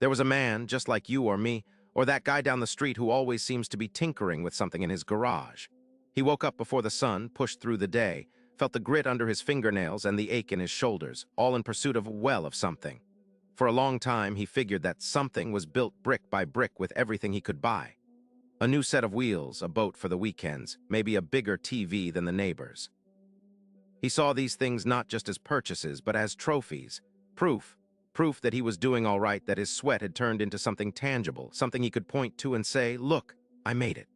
There was a man, just like you or me, or that guy down the street who always seems to be tinkering with something in his garage. He woke up before the sun, pushed through the day, felt the grit under his fingernails and the ache in his shoulders, all in pursuit of something. For a long time, he figured that something was built brick by brick with everything he could buy. A new set of wheels, a boat for the weekends, maybe a bigger TV than the neighbors. He saw these things not just as purchases, but as trophies, proof that he was doing all right, that his sweat had turned into something tangible, something he could point to and say, "Look, I made it."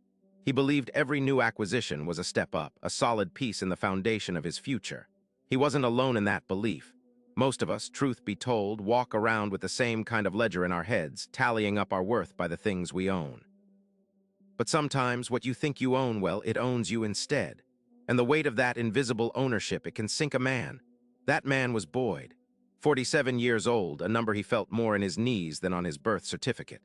He believed every new acquisition was a step up, a solid piece in the foundation of his future. He wasn't alone in that belief. Most of us, truth be told, walk around with the same kind of ledger in our heads, tallying up our worth by the things we own. But sometimes what you think you own, well, it owns you instead. And the weight of that invisible ownership, it can sink a man. That man was Boyd. 47 years old, a number he felt more in his knees than on his birth certificate.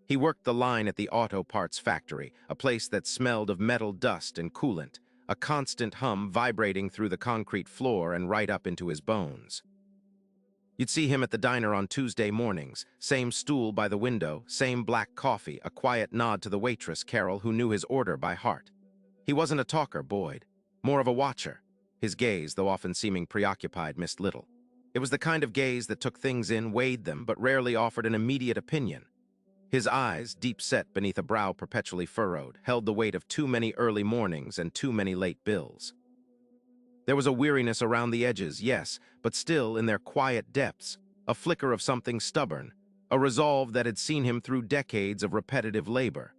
He worked the line at the auto parts factory, a place that smelled of metal dust and coolant, a constant hum vibrating through the concrete floor and right up into his bones. You'd see him at the diner on Tuesday mornings, same stool by the window, same black coffee, a quiet nod to the waitress, Carol, who knew his order by heart. He wasn't a talker, Boyd, more of a watcher. His gaze, though often seeming preoccupied, missed little. It was the kind of gaze that took things in, weighed them, but rarely offered an immediate opinion. His eyes, deep set beneath a brow perpetually furrowed, held the weight of too many early mornings and too many late bills. There was a weariness around the edges, yes, but still, in their quiet depths, a flicker of something stubborn, a resolve that had seen him through decades of repetitive labor.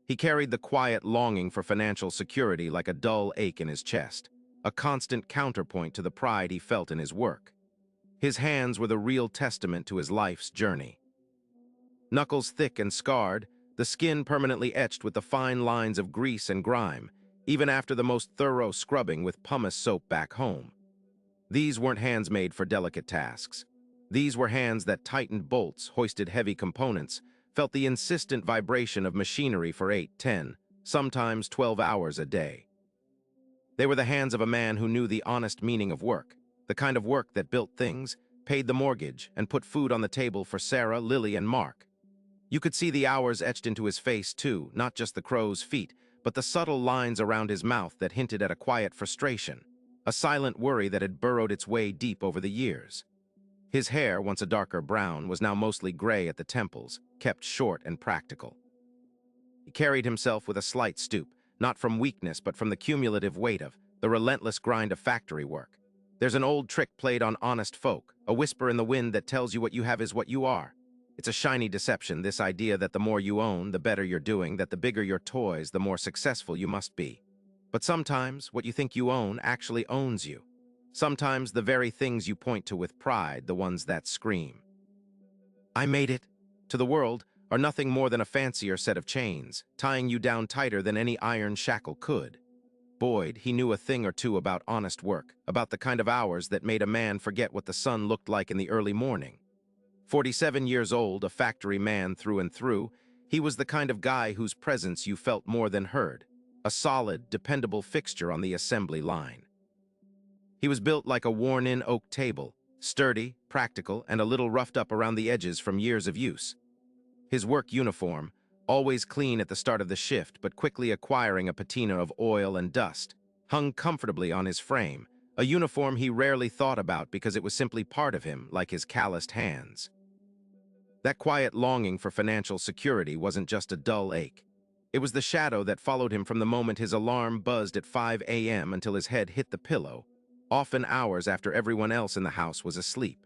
He carried the quiet longing for financial security like a dull ache in his chest, a constant counterpoint to the pride he felt in his work. His hands were the real testament to his life's journey. Knuckles thick and scarred, the skin permanently etched with the fine lines of grease and grime, even after the most thorough scrubbing with pumice soap back home. These weren't hands made for delicate tasks. These were hands that tightened bolts, hoisted heavy components, felt the insistent vibration of machinery for 8, 10, sometimes 12 hours a day. They were the hands of a man who knew the honest meaning of work, the kind of work that built things, paid the mortgage, and put food on the table for Sarah, Lily, and Mark. You could see the hours etched into his face, too, not just the crow's feet, but the subtle lines around his mouth that hinted at a quiet frustration, a silent worry that had burrowed its way deep over the years. His hair, once a darker brown, was now mostly gray at the temples, kept short and practical. He carried himself with a slight stoop, not from weakness but from the cumulative weight of, the relentless grind of factory work. There's an old trick played on honest folk, a whisper in the wind that tells you what you have is what you are. It's a shiny deception, this idea that the more you own, the better you're doing, that the bigger your toys, the more successful you must be. But sometimes, what you think you own actually owns you. Sometimes the very things you point to with pride, the ones that scream, "I made it," to the world, are nothing more than a fancier set of chains, tying you down tighter than any iron shackle could. Boyd, he knew a thing or two about honest work, about the kind of hours that made a man forget what the sun looked like in the early morning. 47 years old, a factory man through and through, he was the kind of guy whose presence you felt more than heard, a solid, dependable fixture on the assembly line. He was built like a worn-in oak table, sturdy, practical, and a little roughed up around the edges from years of use. His work uniform, always clean at the start of the shift but quickly acquiring a patina of oil and dust, hung comfortably on his frame, a uniform he rarely thought about because it was simply part of him, like his calloused hands. That quiet longing for financial security wasn't just a dull ache. It was the shadow that followed him from the moment his alarm buzzed at 5 a.m. until his head hit the pillow, often hours after everyone else in the house was asleep.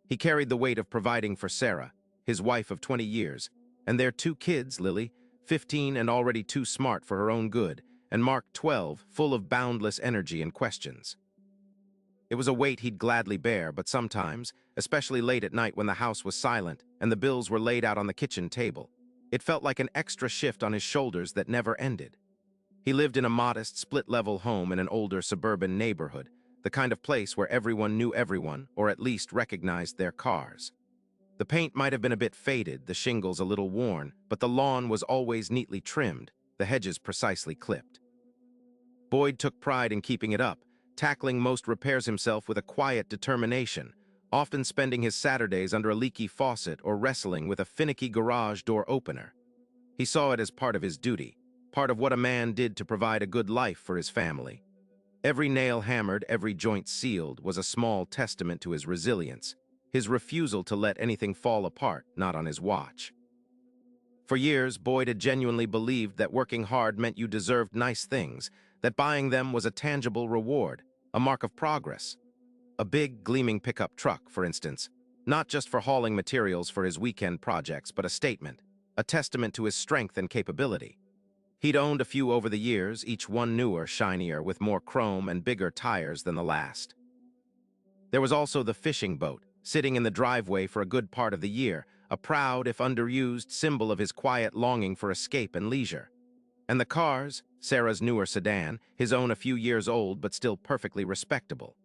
He carried the weight of providing for Sarah, his wife of 20 years, and their 2 kids, Lily, 15 and already too smart for her own good, and Mark, 12, full of boundless energy and questions. It was a weight he'd gladly bear, but sometimes, especially late at night when the house was silent and the bills were laid out on the kitchen table, it felt like an extra shift on his shoulders that never ended. He lived in a modest, split-level home in an older suburban neighborhood, the kind of place where everyone knew everyone, or at least recognized their cars. The paint might have been a bit faded, the shingles a little worn, but the lawn was always neatly trimmed, the hedges precisely clipped. Boyd took pride in keeping it up, tackling most repairs himself with a quiet determination, often spending his Saturdays under a leaky faucet or wrestling with a finicky garage door opener. He saw it as part of his duty, part of what a man did to provide a good life for his family. Every nail hammered, every joint sealed was a small testament to his resilience, his refusal to let anything fall apart, not on his watch. For years, Boyd had genuinely believed that working hard meant you deserved nice things, that buying them was a tangible reward, a mark of progress. A big, gleaming pickup truck, for instance, not just for hauling materials for his weekend projects, but a statement, a testament to his strength and capability. He'd owned a few over the years, each one newer, shinier, with more chrome and bigger tires than the last. There was also the fishing boat, sitting in the driveway for a good part of the year, a proud, if underused, symbol of his quiet longing for escape and leisure. And the cars, Sarah's newer sedan, his own a few years old but still perfectly respectable.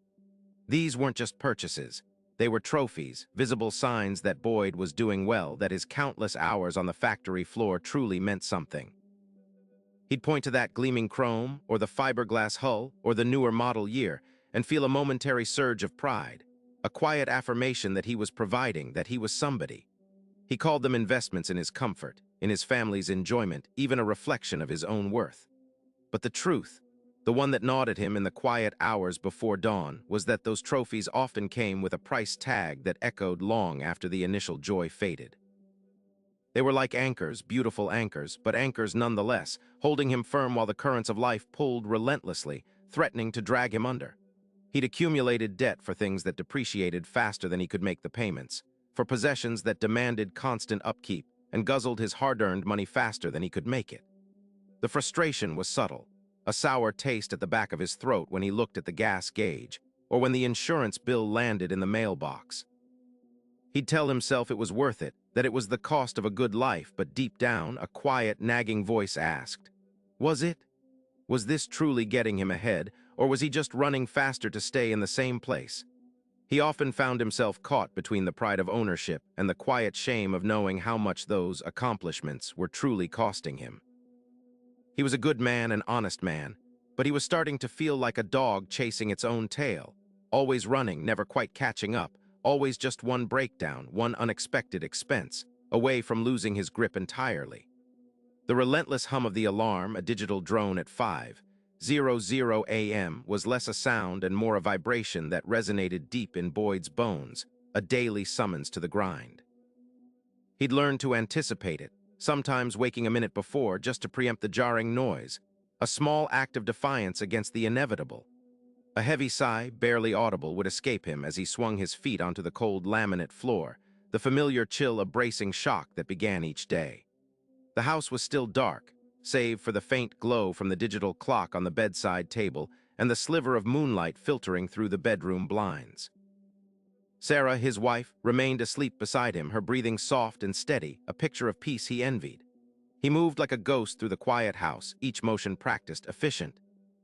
These weren't just purchases. They were trophies, visible signs that Boyd was doing well, that his countless hours on the factory floor truly meant something. He'd point to that gleaming chrome, or the fiberglass hull, or the newer model year, and feel a momentary surge of pride, a quiet affirmation that he was providing, that he was somebody. He called them investments in his comfort, in his family's enjoyment, even a reflection of his own worth. But the truth, the one that gnawed at him in the quiet hours before dawn, was that those trophies often came with a price tag that echoed long after the initial joy faded. They were like anchors, beautiful anchors, but anchors nonetheless, holding him firm while the currents of life pulled relentlessly, threatening to drag him under. He'd accumulated debt for things that depreciated faster than he could make the payments, for possessions that demanded constant upkeep and guzzled his hard-earned money faster than he could make it. The frustration was subtle, a sour taste at the back of his throat when he looked at the gas gauge, or when the insurance bill landed in the mailbox. He'd tell himself it was worth it, that it was the cost of a good life, but deep down, a quiet, nagging voice asked, was it? Was this truly getting him ahead, or was he just running faster to stay in the same place? He often found himself caught between the pride of ownership and the quiet shame of knowing how much those accomplishments were truly costing him. He was a good man, an honest man, but he was starting to feel like a dog chasing its own tail, always running, never quite catching up, always just one breakdown, one unexpected expense, away from losing his grip entirely. The relentless hum of the alarm, a digital drone at 5:00 a.m., was less a sound and more a vibration that resonated deep in Boyd's bones, a daily summons to the grind. He'd learned to anticipate it, sometimes waking a minute before just to preempt the jarring noise, a small act of defiance against the inevitable. A heavy sigh, barely audible, would escape him as he swung his feet onto the cold laminate floor, the familiar chill a bracing shock that began each day. The house was still dark, save for the faint glow from the digital clock on the bedside table and the sliver of moonlight filtering through the bedroom blinds. Sarah, his wife, remained asleep beside him, her breathing soft and steady, a picture of peace he envied. He moved like a ghost through the quiet house, each motion practiced, efficient.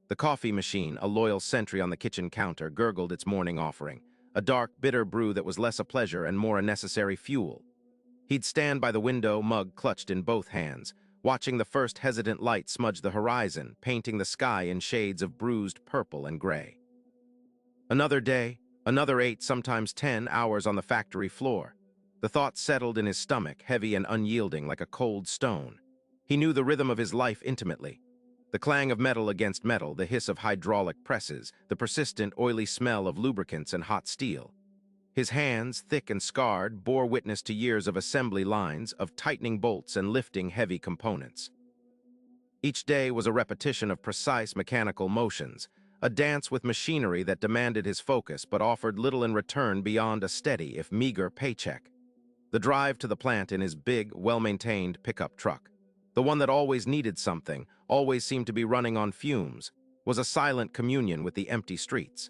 The coffee machine, a loyal sentry on the kitchen counter, gurgled its morning offering, a dark, bitter brew that was less a pleasure and more a necessary fuel. He'd stand by the window, mug clutched in both hands, watching the first hesitant light smudge the horizon, painting the sky in shades of bruised purple and gray. Another day, another 8, sometimes 10 hours on the factory floor. The thought settled in his stomach, heavy and unyielding like a cold stone. He knew the rhythm of his life intimately. The clang of metal against metal, the hiss of hydraulic presses, the persistent, oily smell of lubricants and hot steel. His hands, thick and scarred, bore witness to years of assembly lines, of tightening bolts and lifting heavy components. Each day was a repetition of precise mechanical motions, a dance with machinery that demanded his focus but offered little in return beyond a steady, if meager, paycheck. The drive to the plant in his big, well-maintained pickup truck, the one that always needed something, always seemed to be running on fumes, was a silent communion with the empty streets.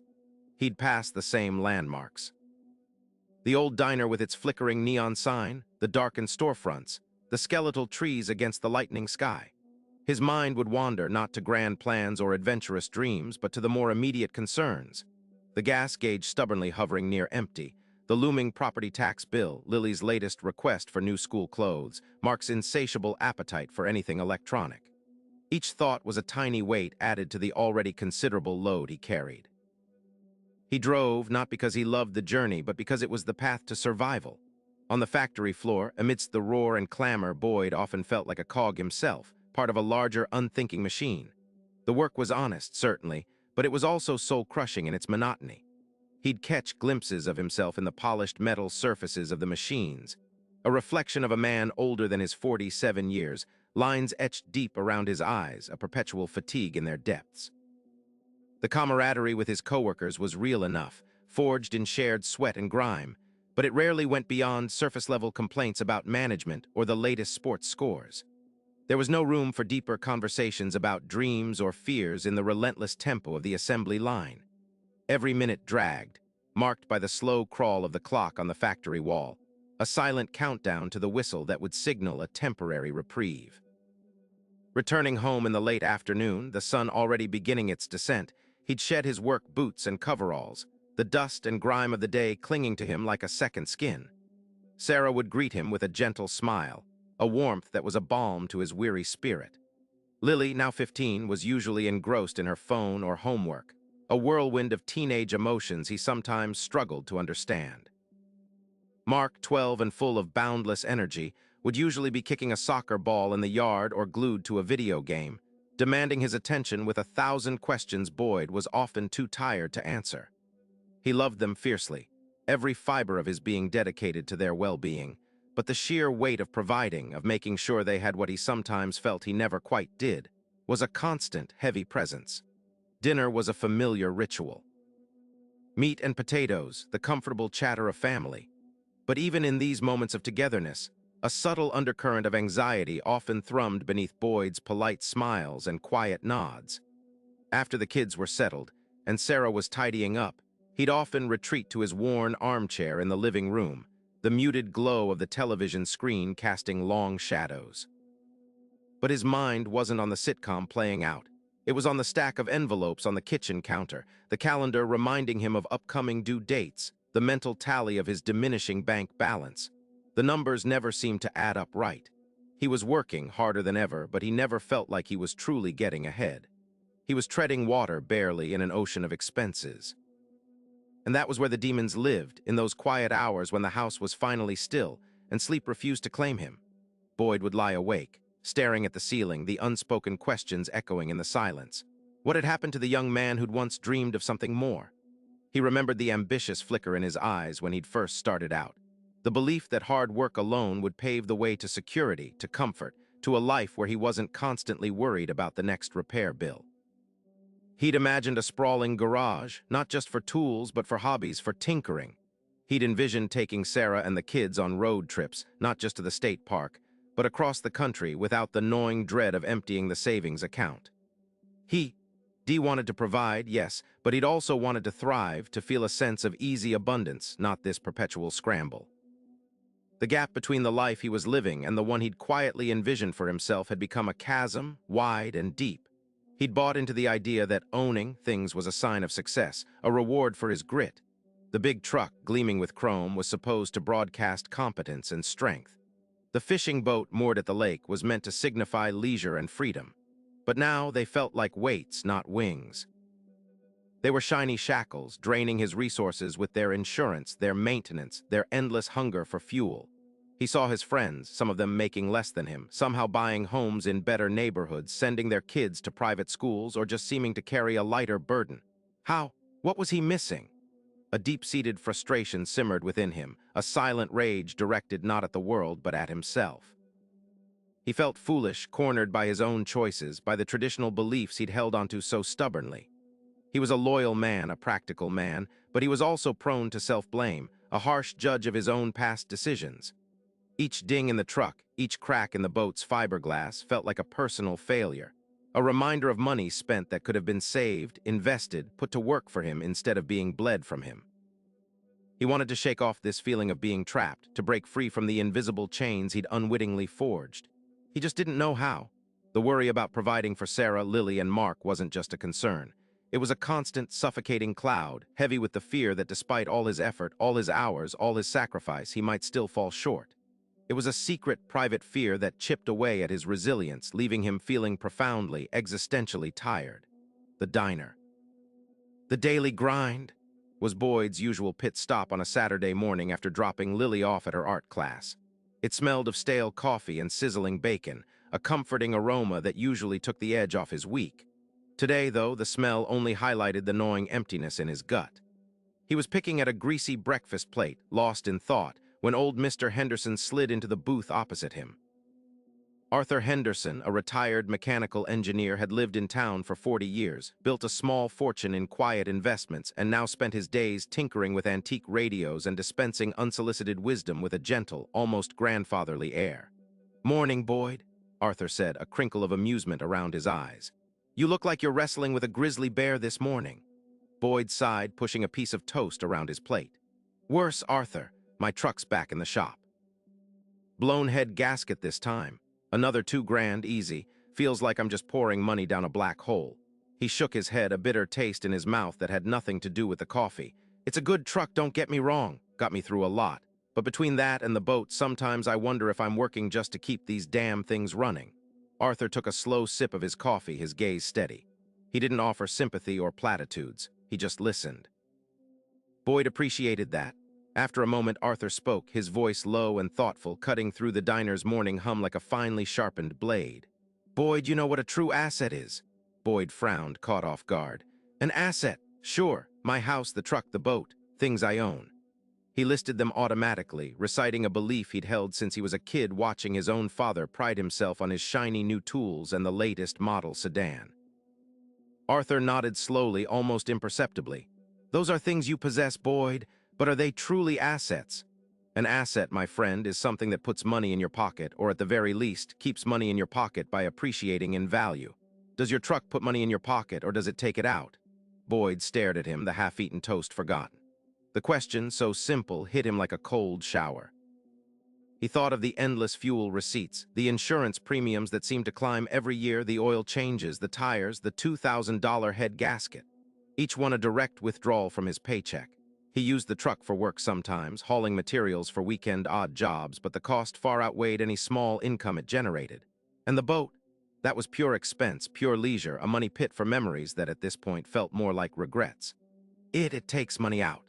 He'd passed the same landmarks. The old diner with its flickering neon sign, the darkened storefronts, the skeletal trees against the lightning sky. His mind would wander not to grand plans or adventurous dreams, but to the more immediate concerns. The gas gauge stubbornly hovering near empty, the looming property tax bill, Lily's latest request for new school clothes, Mark's insatiable appetite for anything electronic. Each thought was a tiny weight added to the already considerable load he carried. He drove not because he loved the journey, but because it was the path to survival. On the factory floor, amidst the roar and clamor, Boyd often felt like a cog himself, part of a larger, unthinking machine. The work was honest, certainly, but it was also soul-crushing in its monotony. He'd catch glimpses of himself in the polished metal surfaces of the machines, a reflection of a man older than his 47 years, lines etched deep around his eyes, a perpetual fatigue in their depths. The camaraderie with his coworkers was real enough, forged in shared sweat and grime, but it rarely went beyond surface-level complaints about management or the latest sports scores. There was no room for deeper conversations about dreams or fears in the relentless tempo of the assembly line. Every minute dragged, marked by the slow crawl of the clock on the factory wall, a silent countdown to the whistle that would signal a temporary reprieve. Returning home in the late afternoon, the sun already beginning its descent, he'd shed his work boots and coveralls, the dust and grime of the day clinging to him like a second skin. Sarah would greet him with a gentle smile, a warmth that was a balm to his weary spirit. Lily, now 15, was usually engrossed in her phone or homework, a whirlwind of teenage emotions he sometimes struggled to understand. Mark, 12 and full of boundless energy, would usually be kicking a soccer ball in the yard or glued to a video game, demanding his attention with 1,000 questions Boyd was often too tired to answer. He loved them fiercely, every fiber of his being dedicated to their well-being, but the sheer weight of providing, of making sure they had what he sometimes felt he never quite did, was a constant, heavy presence. Dinner was a familiar ritual. Meat and potatoes, the comfortable chatter of family. But even in these moments of togetherness, a subtle undercurrent of anxiety often thrummed beneath Boyd's polite smiles and quiet nods. After the kids were settled, and Sarah was tidying up, he'd often retreat to his worn armchair in the living room, the muted glow of the television screen casting long shadows. But his mind wasn't on the sitcom playing out. It was on the stack of envelopes on the kitchen counter, the calendar reminding him of upcoming due dates, the mental tally of his diminishing bank balance. The numbers never seemed to add up right. He was working harder than ever, but he never felt like he was truly getting ahead. He was treading water barely in an ocean of expenses. And that was where the demons lived, in those quiet hours when the house was finally still and sleep refused to claim him. Boyd would lie awake, staring at the ceiling, the unspoken questions echoing in the silence. What had happened to the young man who'd once dreamed of something more? He remembered the ambitious flicker in his eyes when he'd first started out. The belief that hard work alone would pave the way to security, to comfort, to a life where he wasn't constantly worried about the next repair bill. He'd imagined a sprawling garage, not just for tools, but for hobbies, for tinkering. He'd envisioned taking Sarah and the kids on road trips, not just to the state park, but across the country without the gnawing dread of emptying the savings account. Dee wanted to provide, yes, but he'd also wanted to thrive, to feel a sense of easy abundance, not this perpetual scramble. The gap between the life he was living and the one he'd quietly envisioned for himself had become a chasm, wide and deep. He'd bought into the idea that owning things was a sign of success, a reward for his grit. The big truck, gleaming with chrome, was supposed to broadcast competence and strength. The fishing boat moored at the lake was meant to signify leisure and freedom. But now they felt like weights, not wings. They were shiny shackles, draining his resources with their insurance, their maintenance, their endless hunger for fuel. He saw his friends, some of them making less than him, somehow buying homes in better neighborhoods, sending their kids to private schools, or just seeming to carry a lighter burden. How? What was he missing? A deep-seated frustration simmered within him, a silent rage directed not at the world but at himself. He felt foolish, cornered by his own choices, by the traditional beliefs he'd held onto so stubbornly. He was a loyal man, a practical man, but he was also prone to self-blame, a harsh judge of his own past decisions. Each ding in the truck, each crack in the boat's fiberglass felt like a personal failure, a reminder of money spent that could have been saved, invested, put to work for him instead of being bled from him. He wanted to shake off this feeling of being trapped, to break free from the invisible chains he'd unwittingly forged. He just didn't know how. The worry about providing for Sarah, Lily, and Mark wasn't just a concern. It was a constant, suffocating cloud, heavy with the fear that despite all his effort, all his hours, all his sacrifice, he might still fall short. It was a secret, private fear that chipped away at his resilience, leaving him feeling profoundly, existentially tired. The diner. The daily grind. was Boyd's usual pit stop on a Saturday morning after dropping Lily off at her art class. It smelled of stale coffee and sizzling bacon, a comforting aroma that usually took the edge off his week. Today, though, the smell only highlighted the gnawing emptiness in his gut. He was picking at a greasy breakfast plate, lost in thought, when old Mr. Henderson slid into the booth opposite him. Arthur Henderson, a retired mechanical engineer, had lived in town for 40 years, built a small fortune in quiet investments, and now spent his days tinkering with antique radios and dispensing unsolicited wisdom with a gentle, almost grandfatherly air. "Morning, Boyd," Arthur said, a crinkle of amusement around his eyes. "You look like you're wrestling with a grizzly bear this morning." Boyd sighed, pushing a piece of toast around his plate. "Worse, Arthur. My truck's back in the shop. Blown head gasket this time. Another $2 grand, easy. Feels like I'm just pouring money down a black hole." He shook his head, a bitter taste in his mouth that had nothing to do with the coffee. "It's a good truck, don't get me wrong. Got me through a lot. But between that and the boat, sometimes I wonder if I'm working just to keep these damn things running." Arthur took a slow sip of his coffee, his gaze steady. He didn't offer sympathy or platitudes. He just listened. Boyd appreciated that. After a moment, Arthur spoke, his voice low and thoughtful, cutting through the diner's morning hum like a finely sharpened blade. "Boyd, you know what a true asset is?" Boyd frowned, caught off guard. "An asset? Sure. My house, the truck, the boat. Things I own." He listed them automatically, reciting a belief he'd held since he was a kid, watching his own father pride himself on his shiny new tools and the latest model sedan. Arthur nodded slowly, almost imperceptibly. "Those are things you possess, Boyd. But are they truly assets? An asset, my friend, is something that puts money in your pocket, or at the very least, keeps money in your pocket by appreciating in value. Does your truck put money in your pocket, or does it take it out?" Boyd stared at him, the half-eaten toast forgotten. The question, so simple, hit him like a cold shower. He thought of the endless fuel receipts, the insurance premiums that seemed to climb every year, the oil changes, the tires, the $2,000 head gasket. Each one a direct withdrawal from his paycheck. He used the truck for work sometimes, hauling materials for weekend odd jobs, but the cost far outweighed any small income it generated. And the boat? That was pure expense, pure leisure, a money pit for memories that at this point felt more like regrets. It takes money out."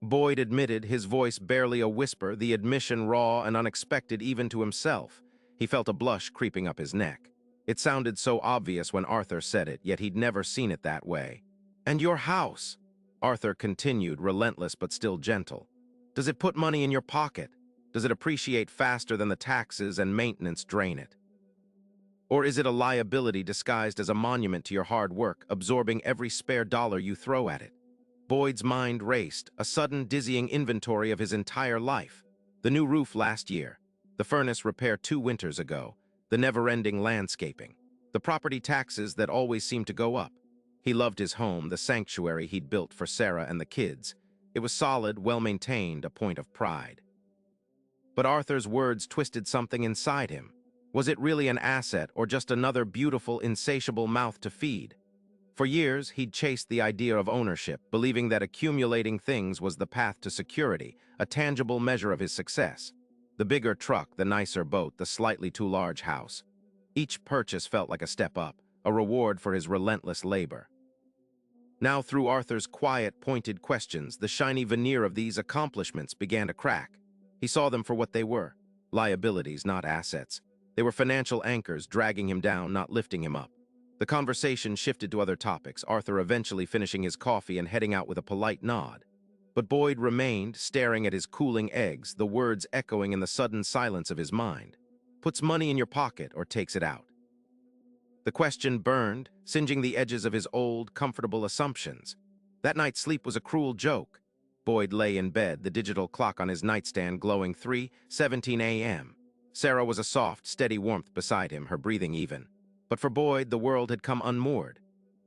Boyd admitted, his voice barely a whisper, the admission raw and unexpected even to himself. He felt a blush creeping up his neck. It sounded so obvious when Arthur said it, yet he'd never seen it that way. "And your house?" Arthur continued, relentless but still gentle. "Does it put money in your pocket? Does it appreciate faster than the taxes and maintenance drain it? Or is it a liability disguised as a monument to your hard work, absorbing every spare dollar you throw at it?" Boyd's mind raced, a sudden dizzying inventory of his entire life. The new roof last year, the furnace repair 2 winters ago, the never-ending landscaping, the property taxes that always seemed to go up. He loved his home, the sanctuary he'd built for Sarah and the kids. It was solid, well-maintained, a point of pride. But Arthur's words twisted something inside him. Was it really an asset or just another beautiful, insatiable mouth to feed? For years, he'd chased the idea of ownership, believing that accumulating things was the path to security, a tangible measure of his success. The bigger truck, the nicer boat, the slightly too large house. Each purchase felt like a step up, a reward for his relentless labor. Now, through Arthur's quiet, pointed questions, the shiny veneer of these accomplishments began to crack. He saw them for what they were, liabilities, not assets. They were financial anchors, dragging him down, not lifting him up. The conversation shifted to other topics, Arthur eventually finishing his coffee and heading out with a polite nod. But Boyd remained, staring at his cooling eggs, the words echoing in the sudden silence of his mind. "Puts money in your pocket or takes it out?" The question burned, singeing the edges of his old, comfortable assumptions. That night's sleep was a cruel joke. Boyd lay in bed, the digital clock on his nightstand glowing 3:17 a.m. Sarah was a soft, steady warmth beside him, her breathing even. But for Boyd, the world had come unmoored.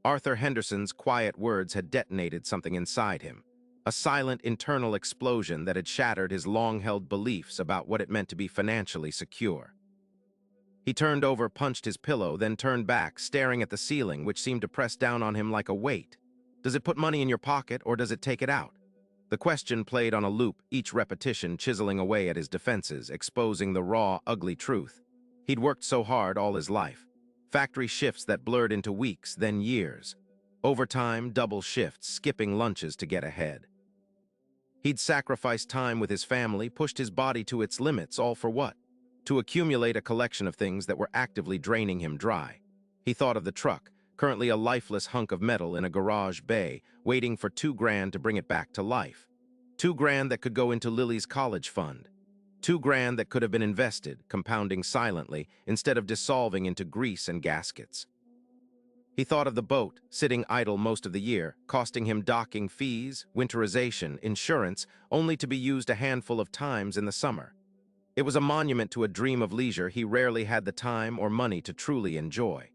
Arthur Henderson's quiet words had detonated something inside him. A silent internal explosion that had shattered his long-held beliefs about what it meant to be financially secure. He turned over, punched his pillow, then turned back, staring at the ceiling, which seemed to press down on him like a weight. Does it put money in your pocket, or does it take it out? The question played on a loop, each repetition chiseling away at his defenses, exposing the raw, ugly truth. He'd worked so hard all his life. Factory shifts that blurred into weeks, then years. Overtime, double shifts, skipping lunches to get ahead. He'd sacrificed time with his family, pushed his body to its limits, all for what? To accumulate a collection of things that were actively draining him dry. He thought of the truck, currently a lifeless hunk of metal in a garage bay, waiting for $2,000 to bring it back to life. $2,000 that could go into Lily's college fund. $2,000 that could have been invested, compounding silently, instead of dissolving into grease and gaskets. He thought of the boat, sitting idle most of the year, costing him docking fees, winterization, insurance, only to be used a handful of times in the summer. It was a monument to a dream of leisure he rarely had the time or money to truly enjoy.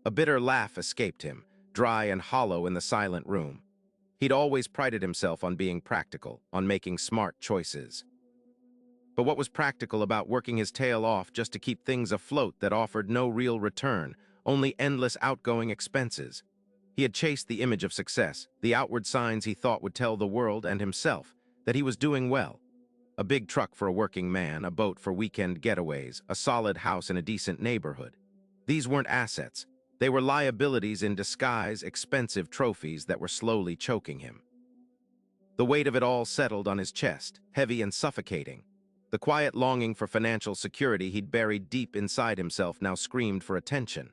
A bitter laugh escaped him, dry and hollow in the silent room. He'd always prided himself on being practical, on making smart choices. But what was practical about working his tail off just to keep things afloat that offered no real return, only endless outgoing expenses? He had chased the image of success, the outward signs he thought would tell the world and himself that he was doing well. A big truck for a working man, a boat for weekend getaways, a solid house in a decent neighborhood. These weren't assets. They were liabilities in disguise, expensive trophies that were slowly choking him. The weight of it all settled on his chest, heavy and suffocating. The quiet longing for financial security he'd buried deep inside himself now screamed for attention.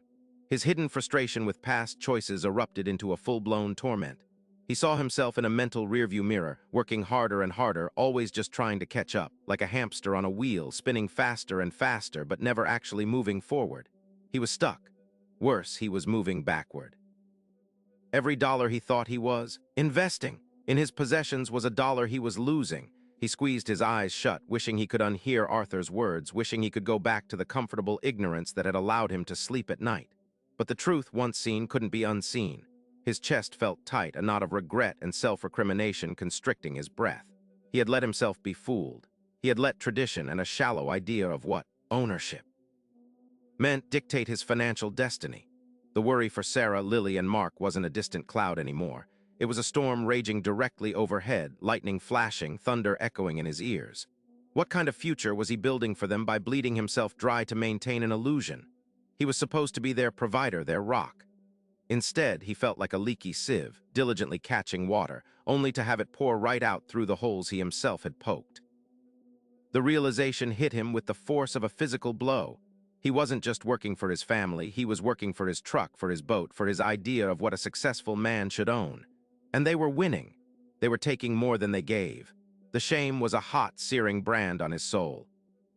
His hidden frustration with past choices erupted into a full-blown torment. He saw himself in a mental rearview mirror, working harder and harder, always just trying to catch up, like a hamster on a wheel, spinning faster and faster, but never actually moving forward. He was stuck. Worse, he was moving backward. Every dollar he thought he was investing in his possessions was a dollar he was losing. He squeezed his eyes shut, wishing he could unhear Arthur's words, wishing he could go back to the comfortable ignorance that had allowed him to sleep at night. But the truth, once seen, couldn't be unseen. His chest felt tight, a knot of regret and self-recrimination constricting his breath. He had let himself be fooled. He had let tradition and a shallow idea of what ownership meant dictate his financial destiny. The worry for Sarah, Lily, and Mark wasn't a distant cloud anymore. It was a storm raging directly overhead, lightning flashing, thunder echoing in his ears. What kind of future was he building for them by bleeding himself dry to maintain an illusion? He was supposed to be their provider, their rock. Instead, he felt like a leaky sieve, diligently catching water, only to have it pour right out through the holes he himself had poked. The realization hit him with the force of a physical blow. He wasn't just working for his family, he was working for his truck, for his boat, for his idea of what a successful man should own. And they were winning. They were taking more than they gave. The shame was a hot, searing brand on his soul.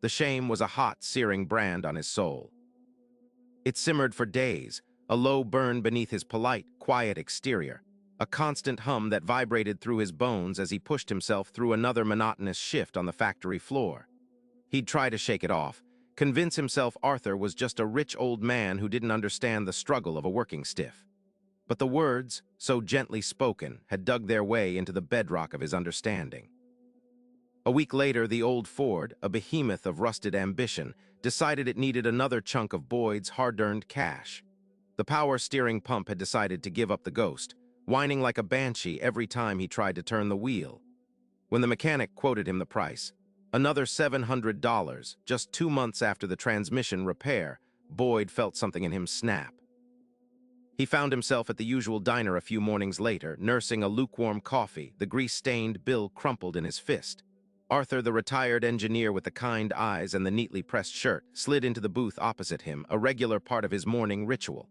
The shame was a hot, searing brand on his soul. It simmered for days, a low burn beneath his polite, quiet exterior, a constant hum that vibrated through his bones as he pushed himself through another monotonous shift on the factory floor. He'd try to shake it off, convince himself Arthur was just a rich old man who didn't understand the struggle of a working stiff. But the words, so gently spoken, had dug their way into the bedrock of his understanding. A week later, the old Ford, a behemoth of rusted ambition, decided it needed another chunk of Boyd's hard-earned cash. The power steering pump had decided to give up the ghost, whining like a banshee every time he tried to turn the wheel. When the mechanic quoted him the price, another $700, just 2 months after the transmission repair, Boyd felt something in him snap. He found himself at the usual diner a few mornings later, nursing a lukewarm coffee, the grease-stained bill crumpled in his fist. Arthur, the retired engineer with the kind eyes and the neatly pressed shirt, slid into the booth opposite him, a regular part of his morning ritual.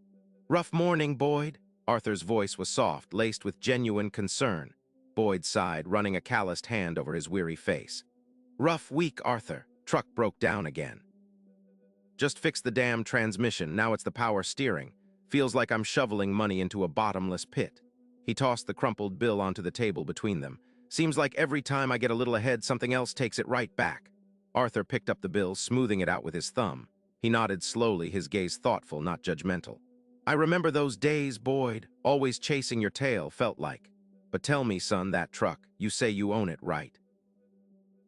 "Rough morning, Boyd." Arthur's voice was soft, laced with genuine concern. Boyd sighed, running a calloused hand over his weary face. "Rough week, Arthur. Truck broke down again. Just fixed the damn transmission, now it's the power steering. Feels like I'm shoveling money into a bottomless pit." He tossed the crumpled bill onto the table between them. "Seems like every time I get a little ahead, something else takes it right back." Arthur picked up the bill, smoothing it out with his thumb. He nodded slowly, his gaze thoughtful, not judgmental. "I remember those days, Boyd, always chasing your tail, felt like. But tell me, son, that truck, you say you own it, right?"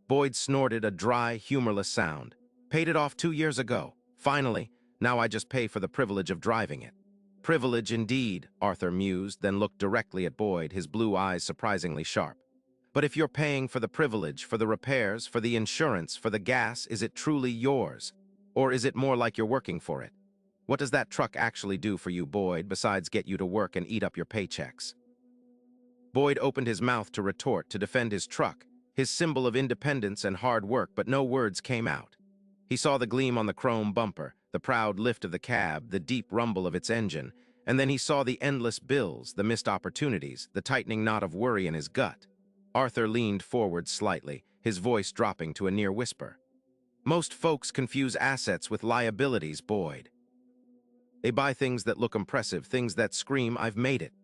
Boyd snorted a dry, humorless sound. "Paid it off 2 years ago. Finally, now I just pay for the privilege of driving it." "Privilege indeed," Arthur mused, then looked directly at Boyd, his blue eyes surprisingly sharp. "But if you're paying for the privilege, for the repairs, for the insurance, for the gas, is it truly yours? Or is it more like you're working for it? What does that truck actually do for you, Boyd, besides get you to work and eat up your paychecks? Boyd opened his mouth to retort, to defend his truck, his symbol of independence and hard work, but no words came out. He saw the gleam on the chrome bumper, the proud lift of the cab, the deep rumble of its engine, and then he saw the endless bills, the missed opportunities, the tightening knot of worry in his gut. Arthur leaned forward slightly, his voice dropping to a near whisper. Most folks confuse assets with liabilities, Boyd. They buy things that look impressive, things that scream, "I've made it."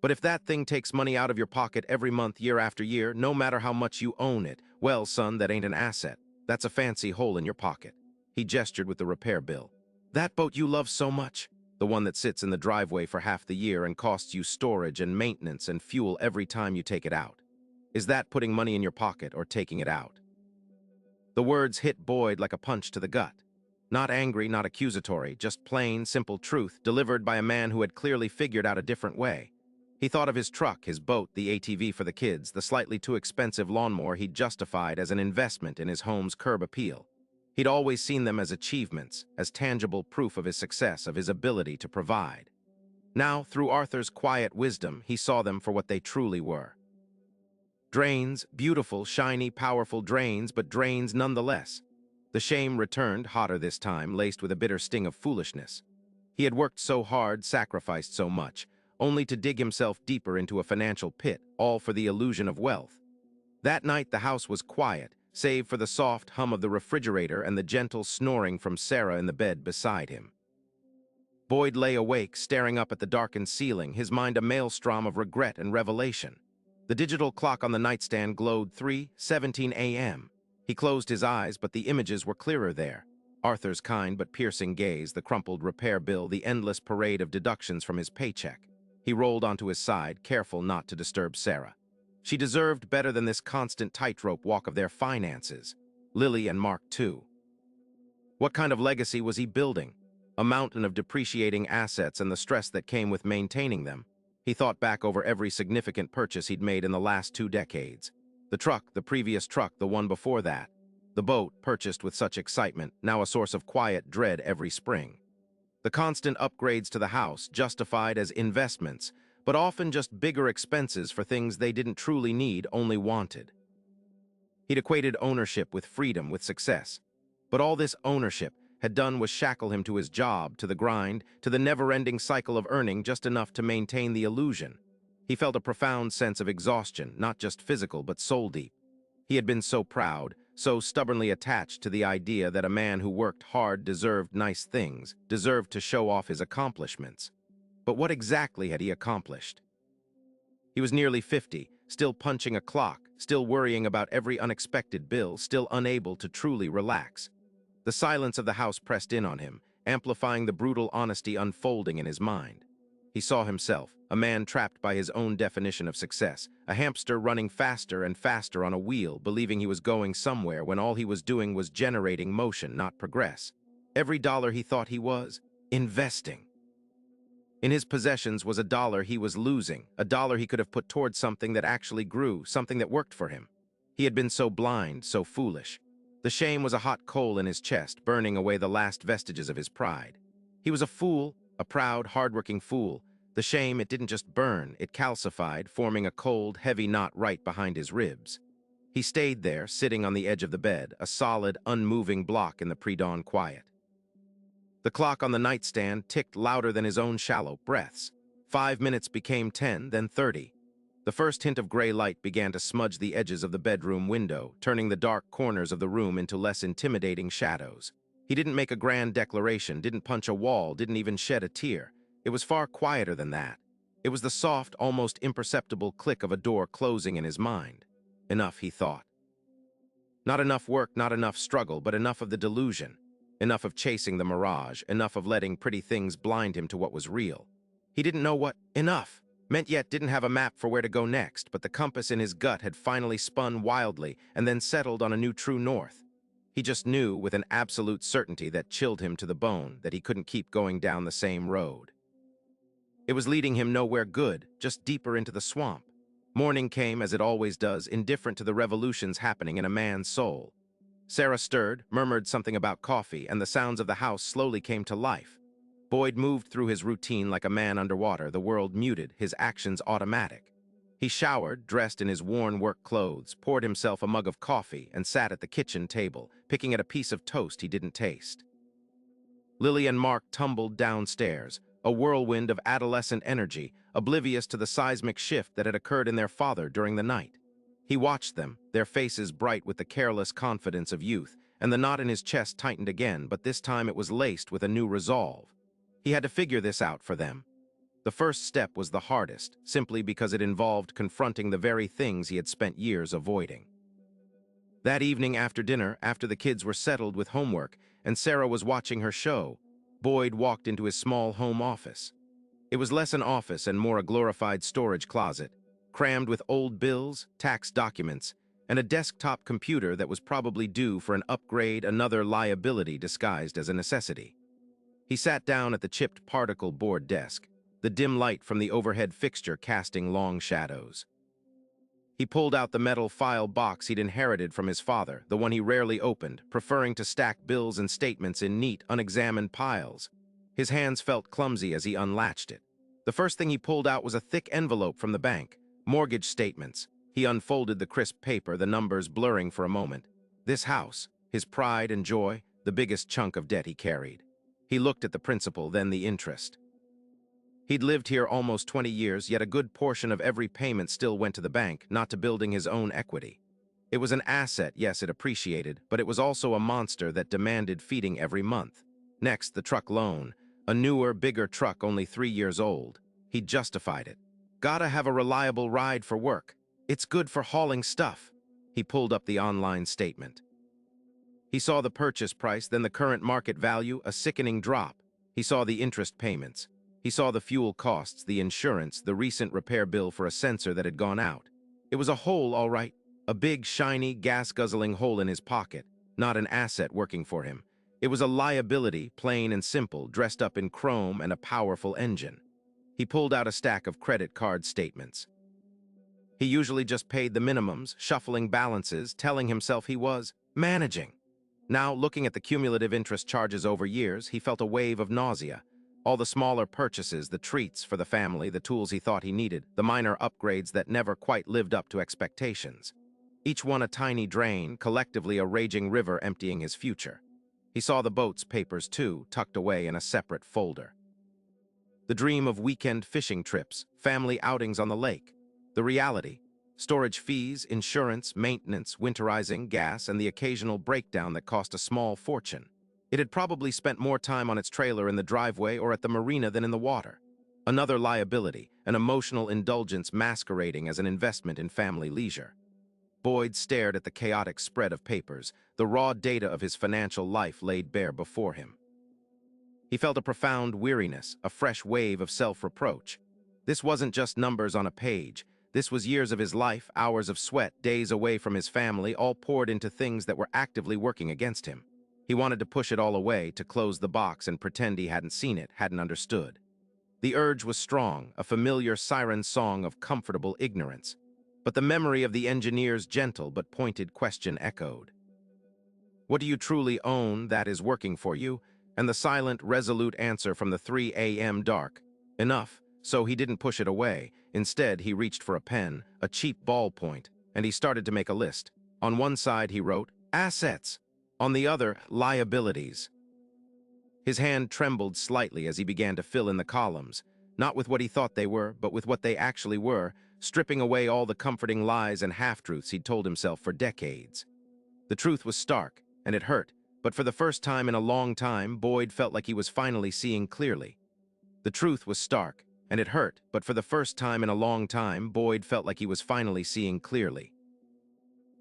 But if that thing takes money out of your pocket every month, year after year, no matter how much you own it, well, son, that ain't an asset. That's a fancy hole in your pocket. He gestured with the repair bill. That boat you love so much, the one that sits in the driveway for half the year and costs you storage and maintenance and fuel every time you take it out. Is that putting money in your pocket or taking it out? The words hit Boyd like a punch to the gut. Not angry, not accusatory, just plain, simple truth delivered by a man who had clearly figured out a different way. He thought of his truck, his boat, the ATV for the kids, the slightly too expensive lawnmower he'd justified as an investment in his home's curb appeal. He'd always seen them as achievements, as tangible proof of his success, of his ability to provide. Now, through Arthur's quiet wisdom, he saw them for what they truly were. Drains, beautiful, shiny, powerful drains, but drains nonetheless. The shame returned, hotter this time, laced with a bitter sting of foolishness. He had worked so hard, sacrificed so much, only to dig himself deeper into a financial pit, all for the illusion of wealth. That night the house was quiet, save for the soft hum of the refrigerator and the gentle snoring from Sarah in the bed beside him. Boyd lay awake, staring up at the darkened ceiling, his mind a maelstrom of regret and revelation. The digital clock on the nightstand glowed 3:17 a.m. He closed his eyes, but the images were clearer there. Arthur's kind but piercing gaze, the crumpled repair bill, the endless parade of deductions from his paycheck. He rolled onto his side, careful not to disturb Sarah. She deserved better than this constant tightrope walk of their finances. Lily and Mark, too. What kind of legacy was he building? A mountain of depreciating assets and the stress that came with maintaining them. He thought back over every significant purchase he'd made in the last 2 decades. The truck, the previous truck, the one before that. The boat, purchased with such excitement, now a source of quiet dread every spring. The constant upgrades to the house, justified as investments, but often just bigger expenses for things they didn't truly need, only wanted. He'd equated ownership with freedom, with success. But all this ownership had done was shackle him to his job, to the grind, to the never-ending cycle of earning just enough to maintain the illusion. He felt a profound sense of exhaustion, not just physical, but soul-deep. He had been so proud, so stubbornly attached to the idea that a man who worked hard deserved nice things, deserved to show off his accomplishments. But what exactly had he accomplished? He was nearly 50, still punching a clock, still worrying about every unexpected bill, still unable to truly relax. The silence of the house pressed in on him, amplifying the brutal honesty unfolding in his mind. He saw himself, a man trapped by his own definition of success, a hamster running faster and faster on a wheel, believing he was going somewhere when all he was doing was generating motion, not progress. Every dollar he thought he was investing. In his possessions was a dollar he was losing, a dollar he could have put towards something that actually grew, something that worked for him. He had been so blind, so foolish. The shame was a hot coal in his chest, burning away the last vestiges of his pride. He was a fool, a proud, hard-working fool. The shame, it didn't just burn, it calcified, forming a cold, heavy knot right behind his ribs. He stayed there, sitting on the edge of the bed, a solid, unmoving block in the pre-dawn quiet. The clock on the nightstand ticked louder than his own shallow breaths. 5 minutes became 10, then 30. The first hint of gray light began to smudge the edges of the bedroom window, turning the dark corners of the room into less intimidating shadows. He didn't make a grand declaration, didn't punch a wall, didn't even shed a tear. It was far quieter than that. It was the soft, almost imperceptible click of a door closing in his mind. Enough, he thought. Not enough work, not enough struggle, but enough of the delusion. Enough of chasing the mirage, enough of letting pretty things blind him to what was real. He didn't know what enough meant, yet didn't have a map for where to go next, but the compass in his gut had finally spun wildly and then settled on a new true north. He just knew with an absolute certainty that chilled him to the bone that he couldn't keep going down the same road. It was leading him nowhere good, just deeper into the swamp. Morning came as it always does, indifferent to the revolutions happening in a man's soul. Sarah stirred, murmured something about coffee, and the sounds of the house slowly came to life. Boyd moved through his routine like a man underwater, the world muted, his actions automatic. He showered, dressed in his worn work clothes, poured himself a mug of coffee, and sat at the kitchen table, picking at a piece of toast he didn't taste. Lily and Mark tumbled downstairs, a whirlwind of adolescent energy, oblivious to the seismic shift that had occurred in their father during the night. He watched them, their faces bright with the careless confidence of youth, and the knot in his chest tightened again, but this time it was laced with a new resolve. He had to figure this out for them. The first step was the hardest, simply because it involved confronting the very things he had spent years avoiding. That evening after dinner, after the kids were settled with homework and Sarah was watching her show, Boyd walked into his small home office. It was less an office and more a glorified storage closet, crammed with old bills, tax documents, and a desktop computer that was probably due for an upgrade, another liability disguised as a necessity. He sat down at the chipped particle board desk, the dim light from the overhead fixture casting long shadows. He pulled out the metal file box he'd inherited from his father, the one he rarely opened, preferring to stack bills and statements in neat, unexamined piles. His hands felt clumsy as he unlatched it. The first thing he pulled out was a thick envelope from the bank, mortgage statements. He unfolded the crisp paper, the numbers blurring for a moment. This house, his pride and joy, the biggest chunk of debt he carried. He looked at the principal, then the interest. He'd lived here almost 20 years, yet a good portion of every payment still went to the bank, not to building his own equity. It was an asset, yes, it appreciated, but it was also a monster that demanded feeding every month. Next, the truck loan. A newer, bigger truck only 3 years old. He justified it. Gotta have a reliable ride for work. It's good for hauling stuff. He pulled up the online statement. He saw the purchase price, then the current market value, a sickening drop. He saw the interest payments. He saw the fuel costs, the insurance, the recent repair bill for a sensor that had gone out. It was a hole, all right. A big, shiny, gas-guzzling hole in his pocket, not an asset working for him. It was a liability, plain and simple, dressed up in chrome and a powerful engine. He pulled out a stack of credit card statements. He usually just paid the minimums, shuffling balances, telling himself he was managing. Now, looking at the cumulative interest charges over years, he felt a wave of nausea. All the smaller purchases, the treats for the family, the tools he thought he needed, the minor upgrades that never quite lived up to expectations. Each one a tiny drain, collectively a raging river emptying his future. He saw the boat's papers, too, tucked away in a separate folder. The dream of weekend fishing trips, family outings on the lake. The reality: storage fees, insurance, maintenance, winterizing, gas, and the occasional breakdown that cost a small fortune. It had probably spent more time on its trailer in the driveway or at the marina than in the water. Another liability, an emotional indulgence masquerading as an investment in family leisure. Boyd stared at the chaotic spread of papers, the raw data of his financial life laid bare before him. He felt a profound weariness, a fresh wave of self-reproach. This wasn't just numbers on a page. This was years of his life, hours of sweat, days away from his family, all poured into things that were actively working against him. He wanted to push it all away, to close the box and pretend he hadn't seen it, hadn't understood. The urge was strong, a familiar siren song of comfortable ignorance. But the memory of the engineer's gentle but pointed question echoed. What do you truly own that is working for you? And the silent, resolute answer from the 3 a.m. dark. Enough, so he didn't push it away. Instead, he reached for a pen, a cheap ballpoint, and he started to make a list. On one side, he wrote, assets. On the other, liabilities. His hand trembled slightly as he began to fill in the columns, not with what he thought they were, but with what they actually were, stripping away all the comforting lies and half-truths he'd told himself for decades. The truth was stark, and it hurt, but for the first time in a long time, Boyd felt like he was finally seeing clearly. The truth was stark, and it hurt, but for the first time in a long time, Boyd felt like he was finally seeing clearly.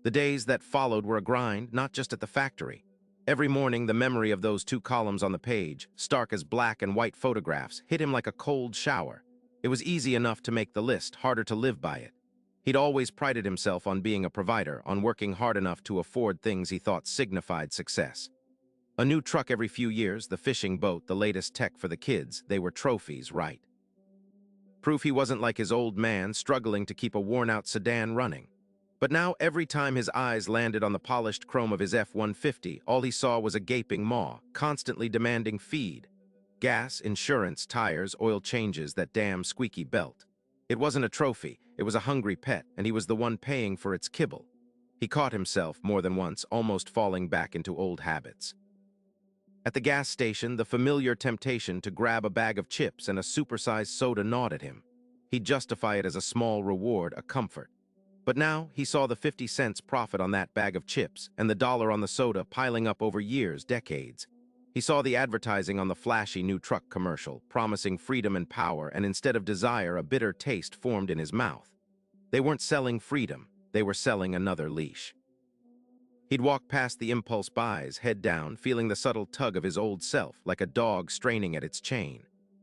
The days that followed were a grind, not just at the factory. Every morning, the memory of those 2 columns on the page, stark as black and white photographs, hit him like a cold shower. It was easy enough to make the list, harder to live by it. He'd always prided himself on being a provider, on working hard enough to afford things he thought signified success. A new truck every few years, the fishing boat, the latest tech for the kids, they were trophies, right? Proof he wasn't like his old man, struggling to keep a worn-out sedan running. But now, every time his eyes landed on the polished chrome of his F-150, all he saw was a gaping maw, constantly demanding feed. Gas, insurance, tires, oil changes, that damn squeaky belt. It wasn't a trophy, it was a hungry pet, and he was the one paying for its kibble. He caught himself more than once, almost falling back into old habits. At the gas station, the familiar temptation to grab a bag of chips and a supersized soda gnawed at him. He'd justify it as a small reward, a comfort. But now he saw the 50 cents profit on that bag of chips and the dollar on the soda piling up over years, decades. He saw the advertising on the flashy new truck commercial, promising freedom and power, and instead of desire, a bitter taste formed in his mouth. They weren't selling freedom, they were selling another leash. He'd walk past the impulse buys, head down, feeling the subtle tug of his old self, like a dog straining at its chain.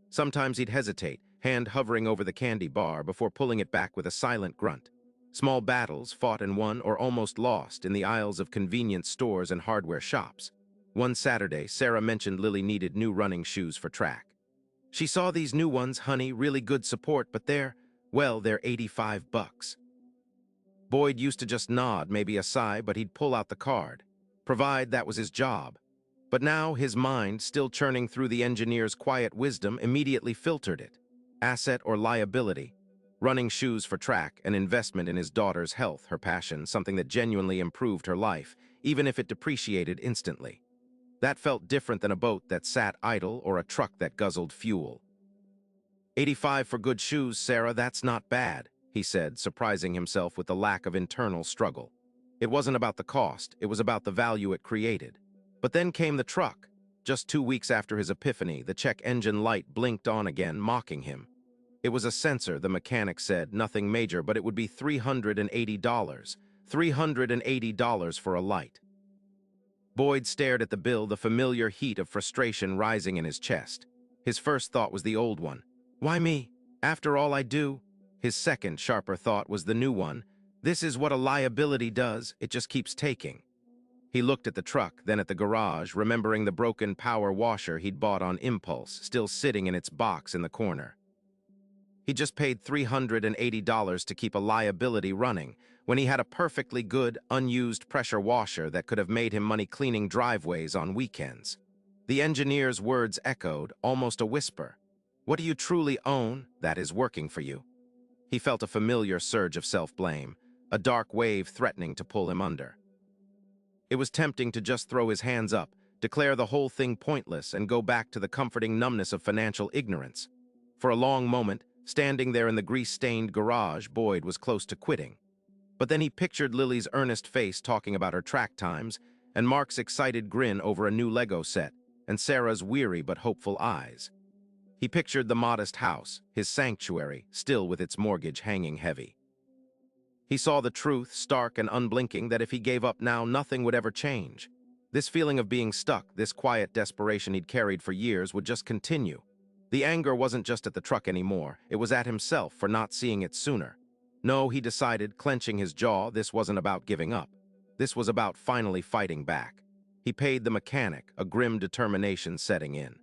Sometimes he'd hesitate, hand hovering over the candy bar before pulling it back with a silent grunt. Small battles fought and won or almost lost in the aisles of convenience stores and hardware shops. One Saturday, Sarah mentioned Lily needed new running shoes for track. She saw these new ones, honey, really good support, but they're 85 bucks. Boyd used to just nod, maybe a sigh, but he'd pull out the card. Provide, that was his job. But now his mind, still churning through the engineer's quiet wisdom, immediately filtered it. Asset or liability? Running shoes for track, an investment in his daughter's health, her passion, something that genuinely improved her life, even if it depreciated instantly. That felt different than a boat that sat idle or a truck that guzzled fuel. 85 for good shoes, Sarah, that's not bad, he said, surprising himself with the lack of internal struggle. It wasn't about the cost, it was about the value it created. But then came the truck. Just 2 weeks after his epiphany, the check engine light blinked on again, mocking him. It was a sensor, the mechanic said, nothing major, but it would be $380. $380 for a light. Boyd stared at the bill, the familiar heat of frustration rising in his chest. His first thought was the old one. Why me? After all I do? His second, sharper thought was the new one. This is what a liability does, it just keeps taking. He looked at the truck, then at the garage, remembering the broken power washer he'd bought on impulse, still sitting in its box in the corner. He just paid $380 to keep a liability running, when he had a perfectly good, unused pressure washer that could have made him money cleaning driveways on weekends. The engineer's words echoed, almost a whisper. What do you truly own that is working for you? He felt a familiar surge of self-blame, a dark wave threatening to pull him under. It was tempting to just throw his hands up, declare the whole thing pointless, and go back to the comforting numbness of financial ignorance. For a long moment, standing there in the grease-stained garage, Boyd was close to quitting. But then he pictured Lily's earnest face talking about her track times, and Mark's excited grin over a new Lego set, and Sarah's weary but hopeful eyes. He pictured the modest house, his sanctuary, still with its mortgage hanging heavy. He saw the truth, stark and unblinking, that if he gave up now, nothing would ever change. This feeling of being stuck, this quiet desperation he'd carried for years, would just continue. The anger wasn't just at the truck anymore, it was at himself for not seeing it sooner. No, he decided, clenching his jaw, this wasn't about giving up. This was about finally fighting back. He paid the mechanic, a grim determination setting in.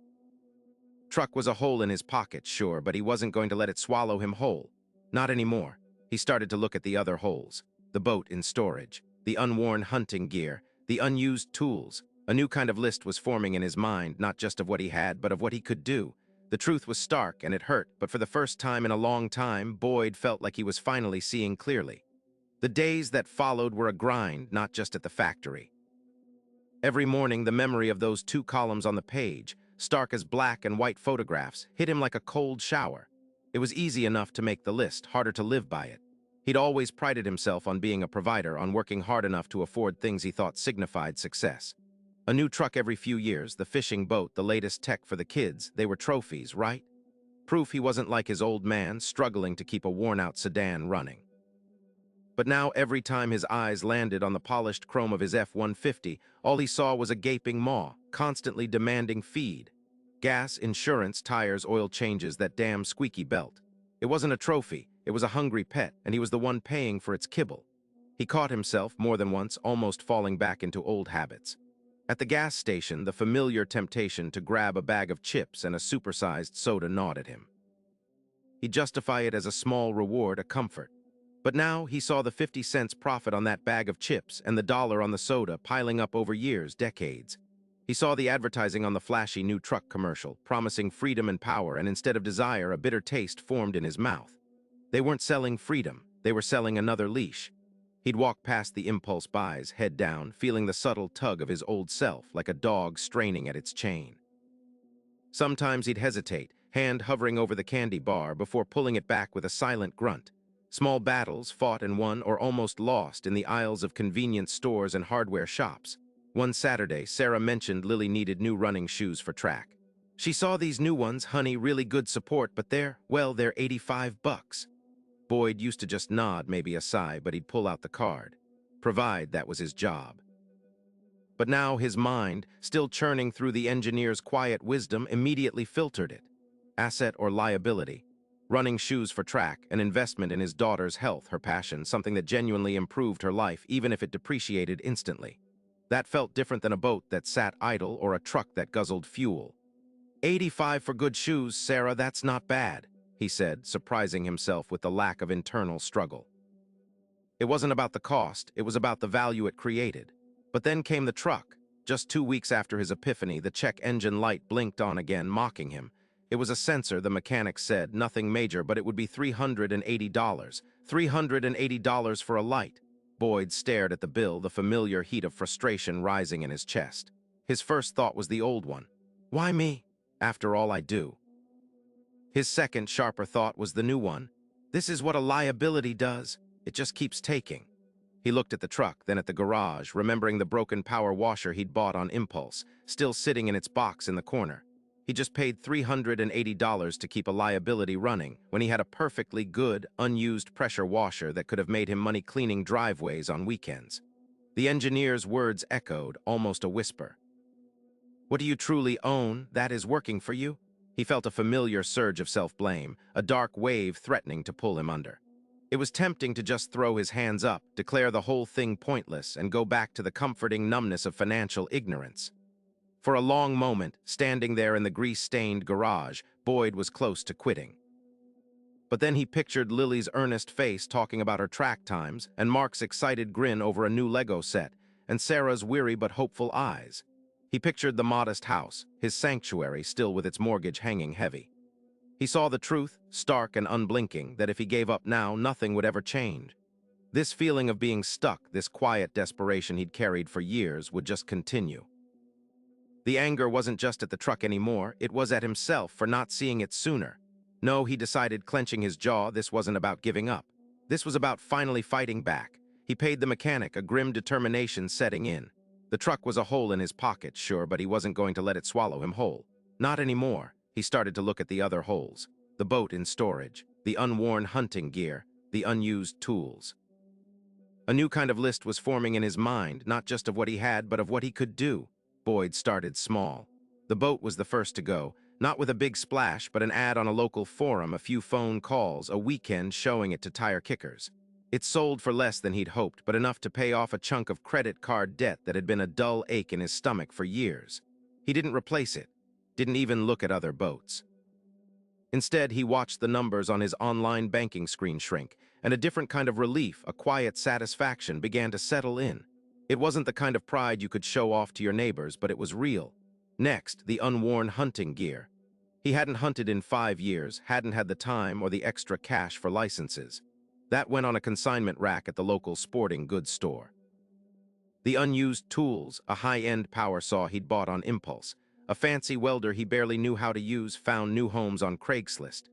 Truck was a hole in his pocket, sure, but he wasn't going to let it swallow him whole. Not anymore. He started to look at the other holes. The boat in storage, the unworn hunting gear, the unused tools. A new kind of list was forming in his mind, not just of what he had, but of what he could do. The truth was stark, and it hurt, but for the first time in a long time, Boyd felt like he was finally seeing clearly. The days that followed were a grind, not just at the factory. Every morning, the memory of those 2 columns on the page, stark as black and white photographs, hit him like a cold shower. It was easy enough to make the list, harder to live by it. He'd always prided himself on being a provider, on working hard enough to afford things he thought signified success. A new truck every few years, the fishing boat, the latest tech for the kids, they were trophies, right? Proof he wasn't like his old man, struggling to keep a worn-out sedan running. But now every time his eyes landed on the polished chrome of his F-150, all he saw was a gaping maw, constantly demanding feed. Gas, insurance, tires, oil changes, that damn squeaky belt. It wasn't a trophy, it was a hungry pet, and he was the one paying for its kibble. He caught himself, more than once, almost falling back into old habits. At the gas station, the familiar temptation to grab a bag of chips and a supersized soda gnawed at him. He'd justify it as a small reward, a comfort. But now he saw the 50 cents profit on that bag of chips and the dollar on the soda piling up over years, decades. He saw the advertising on the flashy new truck commercial, promising freedom and power, and instead of desire, a bitter taste formed in his mouth. They weren't selling freedom, they were selling another leash. He'd walk past the impulse buys, head down, feeling the subtle tug of his old self, like a dog straining at its chain. Sometimes he'd hesitate, hand hovering over the candy bar before pulling it back with a silent grunt. Small battles fought and won or almost lost in the aisles of convenience stores and hardware shops. One Saturday, Sarah mentioned Lily needed new running shoes for track. She saw these new ones, honey, really good support, but they're $85. Boyd used to just nod, maybe a sigh, but he'd pull out the card. Provide that was his job. But now his mind, still churning through the engineer's quiet wisdom, immediately filtered it. Asset or liability? Running shoes for track, an investment in his daughter's health, her passion, something that genuinely improved her life, even if it depreciated instantly. That felt different than a boat that sat idle or a truck that guzzled fuel. 85 for good shoes, Sarah, that's not bad, he said, surprising himself with the lack of internal struggle. It wasn't about the cost, it was about the value it created. But then came the truck. Just 2 weeks after his epiphany, the check engine light blinked on again, mocking him. It was a sensor, the mechanic said, nothing major, but it would be $380. $380 for a light. Boyd stared at the bill, the familiar heat of frustration rising in his chest. His first thought was the old one. Why me? After all I do. His second, sharper thought was the new one. This is what a liability does. It just keeps taking. He looked at the truck, then at the garage, remembering the broken power washer he'd bought on impulse, still sitting in its box in the corner. He just paid $380 to keep a liability running when he had a perfectly good, unused pressure washer that could have made him money cleaning driveways on weekends. The engineer's words echoed, almost a whisper. What do you truly own that is working for you? He felt a familiar surge of self-blame, a dark wave threatening to pull him under. It was tempting to just throw his hands up, declare the whole thing pointless, and go back to the comforting numbness of financial ignorance. For a long moment, standing there in the grease-stained garage, Boyd was close to quitting. But then he pictured Lily's earnest face talking about her track times, and Mark's excited grin over a new Lego set, and Sarah's weary but hopeful eyes. He pictured the modest house, his sanctuary still with its mortgage hanging heavy. He saw the truth, stark and unblinking, that if he gave up now, nothing would ever change. This feeling of being stuck, this quiet desperation he'd carried for years, would just continue. The anger wasn't just at the truck anymore, it was at himself for not seeing it sooner. No, he decided, clenching his jaw, this wasn't about giving up. This was about finally fighting back. He paid the mechanic, a grim determination setting in. The truck was a hole in his pocket, sure, but he wasn't going to let it swallow him whole. Not anymore. He started to look at the other holes. The boat in storage, the unworn hunting gear, the unused tools. A new kind of list was forming in his mind, not just of what he had, but of what he could do. Boyd started small. The boat was the first to go, not with a big splash, but an ad on a local forum, a few phone calls, a weekend showing it to tire kickers. It sold for less than he'd hoped, but enough to pay off a chunk of credit card debt that had been a dull ache in his stomach for years. He didn't replace it, didn't even look at other boats. Instead, he watched the numbers on his online banking screen shrink, and a different kind of relief, a quiet satisfaction, began to settle in. It wasn't the kind of pride you could show off to your neighbors, but it was real. Next, the unworn hunting gear. He hadn't hunted in 5 years, hadn't had the time or the extra cash for licenses. That went on a consignment rack at the local sporting goods store. The unused tools, a high-end power saw he'd bought on impulse, a fancy welder he barely knew how to use, found new homes on Craigslist.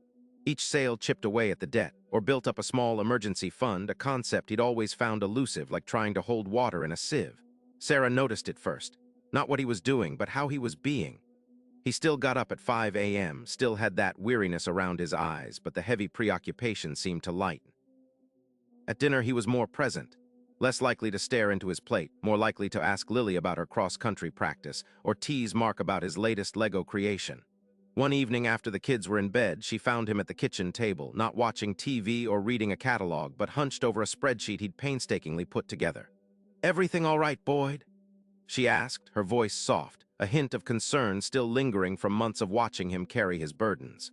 Each sale chipped away at the debt, or built up a small emergency fund, a concept he'd always found elusive, like trying to hold water in a sieve. Sarah noticed it first. Not what he was doing, but how he was being. He still got up at 5 a.m., still had that weariness around his eyes, but the heavy preoccupation seemed to lighten. At dinner, he was more present, less likely to stare into his plate, more likely to ask Lily about her cross-country practice, or tease Mark about his latest Lego creation. One evening after the kids were in bed, she found him at the kitchen table, not watching TV or reading a catalog, but hunched over a spreadsheet he'd painstakingly put together. "Everything all right, Boyd?" she asked, her voice soft, a hint of concern still lingering from months of watching him carry his burdens.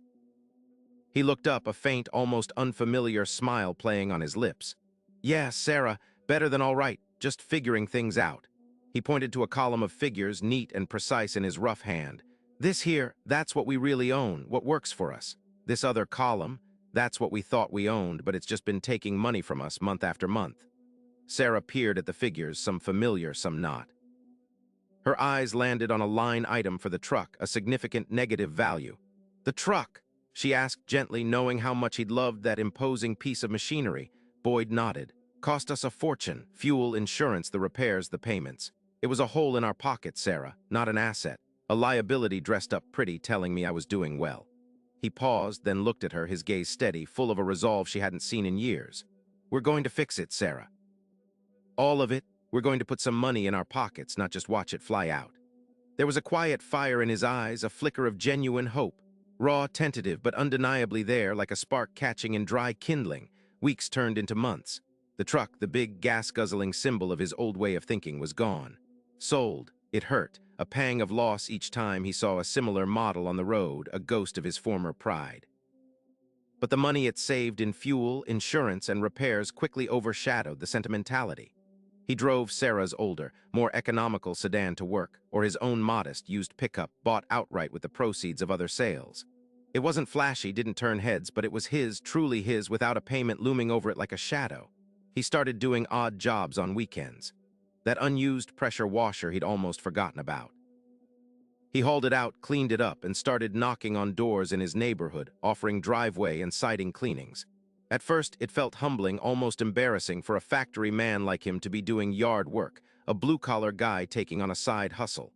He looked up, a faint, almost unfamiliar smile playing on his lips. "Yeah, Sarah, better than all right, just figuring things out." He pointed to a column of figures, neat and precise in his rough hand. This here, that's what we really own, what works for us. This other column, that's what we thought we owned, but it's just been taking money from us month after month. Sarah peered at the figures, some familiar, some not. Her eyes landed on a line item for the truck, a significant negative value. The truck, she asked gently, knowing how much he'd loved that imposing piece of machinery. Boyd nodded. Cost us a fortune. Fuel, insurance, the repairs, the payments. It was a hole in our pocket, Sarah, not an asset. A liability dressed up pretty, telling me I was doing well. He paused, then looked at her, his gaze steady, full of a resolve she hadn't seen in years. We're going to fix it, Sarah. All of it. We're going to put some money in our pockets, not just watch it fly out. There was a quiet fire in his eyes, a flicker of genuine hope. Raw, tentative, but undeniably there, like a spark catching in dry kindling. Weeks turned into months. The truck, the big gas-guzzling symbol of his old way of thinking, was gone. Sold. It hurt, a pang of loss each time he saw a similar model on the road, a ghost of his former pride. But the money it saved in fuel, insurance, and repairs quickly overshadowed the sentimentality. He drove Sarah's older, more economical sedan to work, or his own modest, used pickup, bought outright with the proceeds of other sales. It wasn't flashy, didn't turn heads, but it was his, truly his, without a payment looming over it like a shadow. He started doing odd jobs on weekends. That unused pressure washer he'd almost forgotten about. He hauled it out, cleaned it up, and started knocking on doors in his neighborhood, offering driveway and siding cleanings. At first, it felt humbling, almost embarrassing for a factory man like him to be doing yard work, a blue-collar guy taking on a side hustle.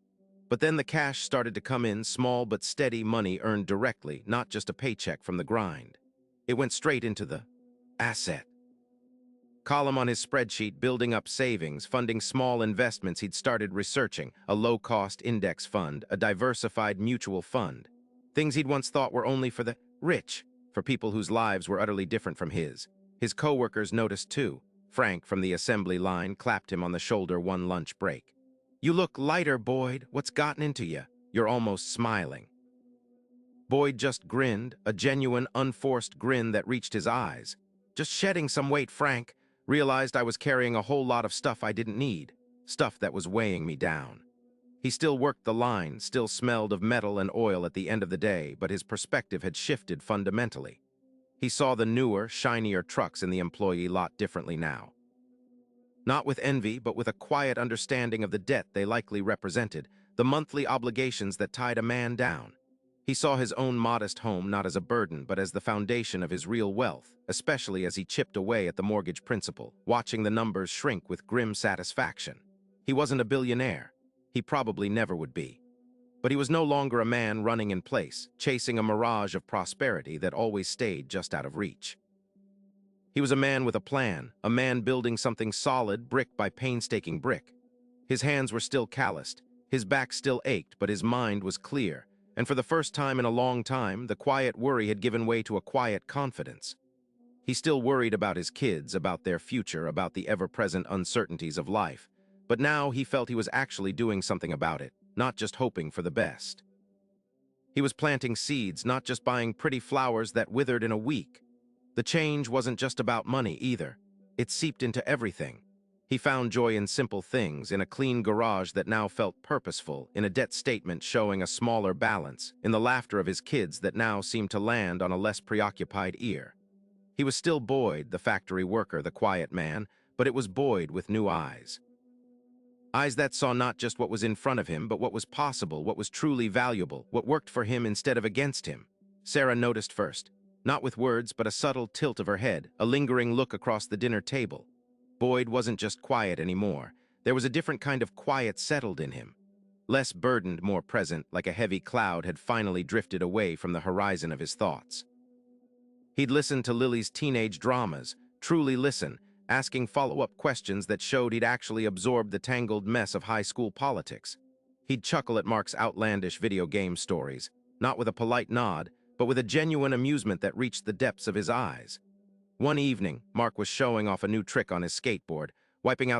But then the cash started to come in, small but steady money earned directly, not just a paycheck from the grind. It went straight into the asset column on his spreadsheet, building up savings, funding small investments he'd started researching, a low-cost index fund, a diversified mutual fund. Things he'd once thought were only for the rich, for people whose lives were utterly different from his. His co-workers noticed too. Frank, from the assembly line, clapped him on the shoulder one lunch break. You look lighter, Boyd. What's gotten into you? You're almost smiling. Boyd just grinned, a genuine, unforced grin that reached his eyes. Just shedding some weight, Frank. Realized I was carrying a whole lot of stuff I didn't need. Stuff that was weighing me down. He still worked the line, still smelled of metal and oil at the end of the day, but his perspective had shifted fundamentally. He saw the newer, shinier trucks in the employee lot differently now. Not with envy, but with a quiet understanding of the debt they likely represented, the monthly obligations that tied a man down. He saw his own modest home not as a burden, but as the foundation of his real wealth, especially as he chipped away at the mortgage principal, watching the numbers shrink with grim satisfaction. He wasn't a billionaire. He probably never would be. But he was no longer a man running in place, chasing a mirage of prosperity that always stayed just out of reach. He was a man with a plan, a man building something solid, brick by painstaking brick. His hands were still calloused, his back still ached, but his mind was clear. And for the first time in a long time, the quiet worry had given way to a quiet confidence. He still worried about his kids, about their future, about the ever-present uncertainties of life. But now he felt he was actually doing something about it, not just hoping for the best. He was planting seeds, not just buying pretty flowers that withered in a week. The change wasn't just about money either. It seeped into everything. He found joy in simple things, in a clean garage that now felt purposeful, in a debt statement showing a smaller balance, in the laughter of his kids that now seemed to land on a less preoccupied ear. He was still Boyd, the factory worker, the quiet man, but it was Boyd with new eyes. Eyes that saw not just what was in front of him, but what was possible, what was truly valuable, what worked for him instead of against him. Sarah noticed first, not with words, but a subtle tilt of her head, a lingering look across the dinner table. Boyd wasn't just quiet anymore. There was a different kind of quiet settled in him. Less burdened, more present, like a heavy cloud had finally drifted away from the horizon of his thoughts. He'd listened to Lily's teenage dramas, truly listen, asking follow-up questions that showed he'd actually absorbed the tangled mess of high school politics. He'd chuckle at Mark's outlandish video game stories, not with a polite nod, but with a genuine amusement that reached the depths of his eyes. One evening, Mark was showing off a new trick on his skateboard, wiping out